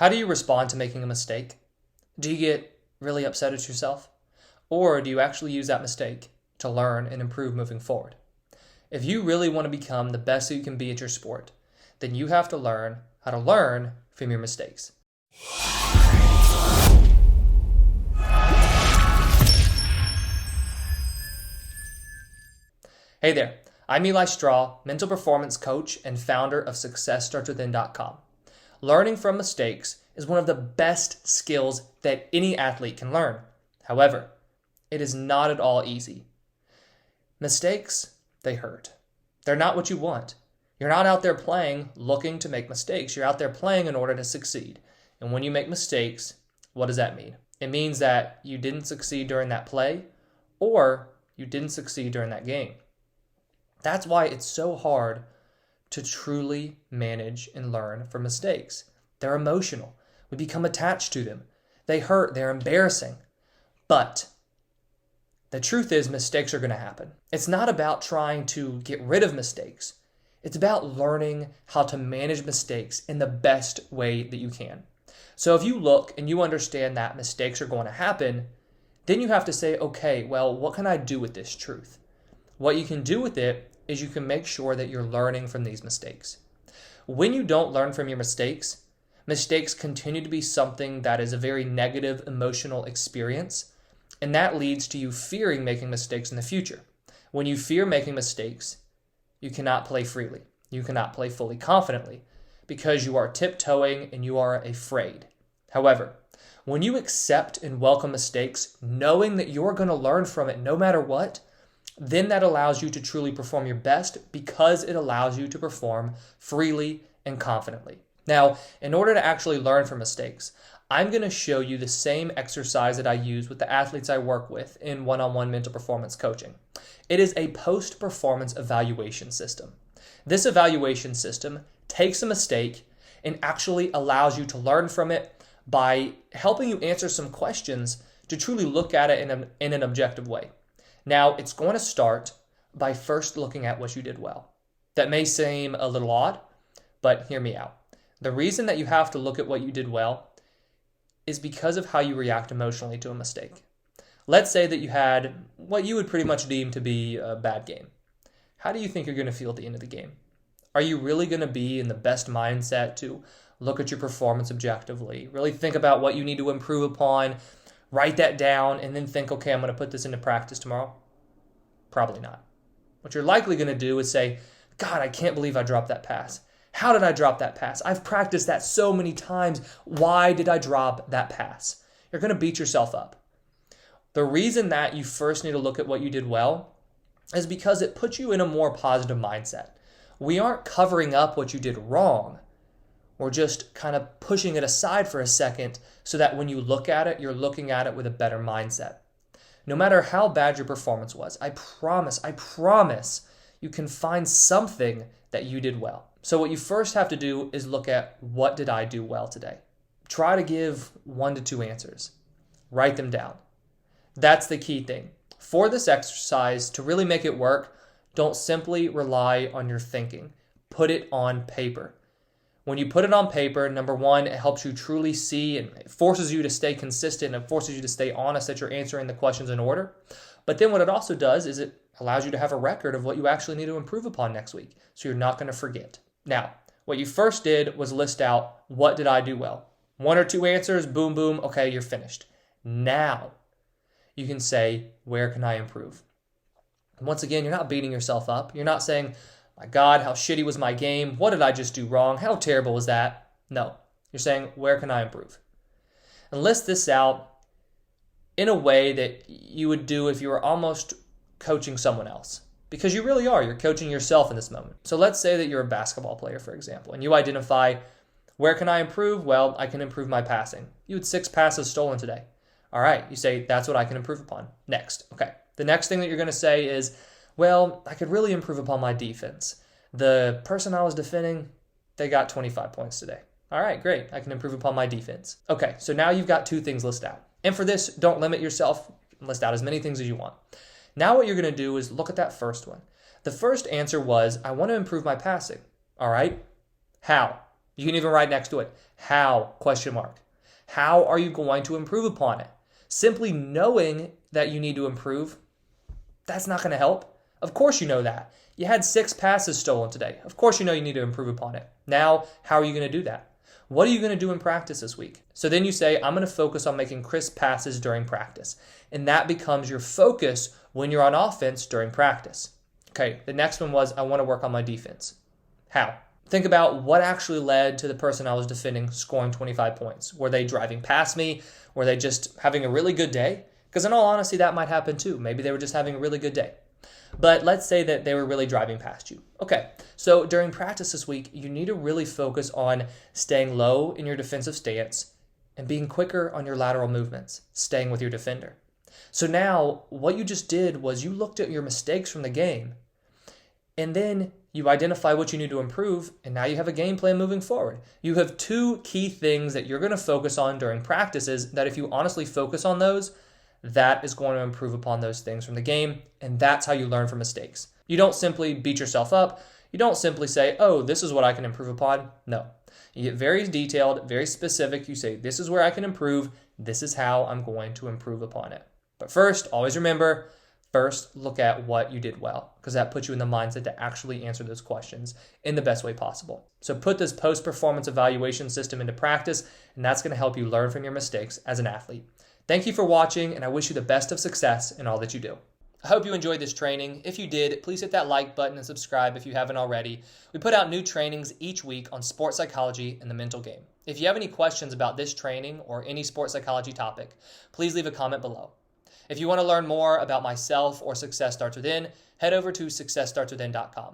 How do you respond to making a mistake? Do you get really upset at yourself? Or do you actually use that mistake to learn and improve moving forward? If you really want to become the best that you can be at your sport, then you have to learn how to learn from your mistakes. Hey there, I'm Eli Straw, mental performance coach and founder of SuccessStartsWithin.com. Learning from mistakes is one of the best skills that any athlete can learn. However, it is not at all easy. Mistakes, they hurt. They're not what you want. You're not out there playing looking to make mistakes. You're out there playing in order to succeed. And when you make mistakes, what does that mean? It means that you didn't succeed during that play or you didn't succeed during that game. That's why it's so hard to truly manage and learn from mistakes. They're emotional. We become attached to them. They hurt. They're embarrassing. But the truth is, mistakes are going to happen. It's not about trying to get rid of mistakes. It's about learning how to manage mistakes in the best way that you can. So if you look and you understand that mistakes are going to happen, then you have to say, okay, well, what can I do with this truth? What you can do with it is you can make sure that you're learning from these mistakes. When you don't learn from your mistakes, mistakes continue to be something that is a very negative emotional experience, and that leads to you fearing making mistakes in the future. When you fear making mistakes, you cannot play freely. You cannot play fully confidently because you are tiptoeing and you are afraid. However, when you accept and welcome mistakes, knowing that you're going to learn from it no matter what, then that allows you to truly perform your best because it allows you to perform freely and confidently. Now, in order to actually learn from mistakes, I'm going to show you the same exercise that I use with the athletes I work with in one-on-one mental performance coaching. It is a post-performance evaluation system. This evaluation system takes a mistake and actually allows you to learn from it by helping you answer some questions to truly look at it in an objective way. Now, it's going to start by first looking at what you did well. That may seem a little odd, but hear me out. The reason that you have to look at what you did well is because of how you react emotionally to a mistake. Let's say that you had what you would pretty much deem to be a bad game. How do you think you're going to feel at the end of the game? Are you really going to be in the best mindset to look at your performance objectively, really think about what you need to improve upon, write that down, and then think, okay, I'm going to put this into practice tomorrow? Probably not. What you're likely going to do is say, God, I can't believe I dropped that pass. How did I drop that pass? I've practiced that so many times. Why did I drop that pass? You're going to beat yourself up. The reason that you first need to look at what you did well is because it puts you in a more positive mindset. We aren't covering up what you did wrong. We're just kind of pushing it aside for a second so that when you look at it, you're looking at it with a better mindset. No matter how bad your performance was, I promise you can find something that you did well. So what you first have to do is look at, what did I do well today? Try to give 1 to 2 answers. Write them down. That's the key thing. For this exercise, to really make it work, don't simply rely on your thinking. Put it on paper. When you put it on paper, number one, it helps you truly see and it forces you to stay consistent and forces you to stay honest that you're answering the questions in order. But then what it also does is it allows you to have a record of what you actually need to improve upon next week, so you're not going to forget. Now, what you first did was list out, what did I do well? 1 or 2 answers, boom, boom, okay, you're finished. Now, you can say, where can I improve? And once again, you're not beating yourself up. You're not saying, my God, how shitty was my game? What did I just do wrong? How terrible was that? No, you're saying, where can I improve? And list this out in a way that you would do if you were almost coaching someone else. Because you really are. You're coaching yourself in this moment. So let's say that you're a basketball player, for example, and you identify, where can I improve? Well, I can improve my passing. You had 6 passes stolen today. All right, you say, that's what I can improve upon. Next. Okay. The next thing that you're going to say is, well, I could really improve upon my defense. The person I was defending, they got 25 points today. All right, great. I can improve upon my defense. Okay, so now you've got 2 things listed out. And for this, don't limit yourself. List out as many things as you want. Now what you're going to do is look at that first one. The first answer was, I want to improve my passing. All right, how? You can even write next to it, how, question mark. How are you going to improve upon it? Simply knowing that you need to improve, that's not going to help. Of course you know that. You had 6 passes stolen today. Of course you know you need to improve upon it. Now, how are you going to do that? What are you going to do in practice this week? So then you say, I'm going to focus on making crisp passes during practice. And that becomes your focus when you're on offense during practice. Okay, the next one was, I want to work on my defense. How? Think about what actually led to the person I was defending scoring 25 points. Were they driving past me? Were they just having a really good day? Because in all honesty, that might happen too. Maybe they were just having a really good day. But let's say that they were really driving past you. Okay, so during practice this week, you need to really focus on staying low in your defensive stance and being quicker on your lateral movements, staying with your defender. So now what you just did was you looked at your mistakes from the game, and then you identify what you need to improve, and now you have a game plan moving forward. You have 2 key things that you're going to focus on during practices that if you honestly focus on those, that is going to improve upon those things from the game, and that's how you learn from mistakes. You don't simply beat yourself up. You don't simply say, oh, this is what I can improve upon. No. You get very detailed, very specific. You say, this is where I can improve. This is how I'm going to improve upon it. But first, always remember, first look at what you did well, because that puts you in the mindset to actually answer those questions in the best way possible. So put this post-performance evaluation system into practice, and that's going to help you learn from your mistakes as an athlete. Thank you for watching, and I wish you the best of success in all that you do. I hope you enjoyed this training. If you did, please hit that like button and subscribe if you haven't already. We put out new trainings each week on sports psychology and the mental game. If you have any questions about this training or any sports psychology topic, please leave a comment below. If you want to learn more about myself or Success Starts Within, head over to successstartswithin.com.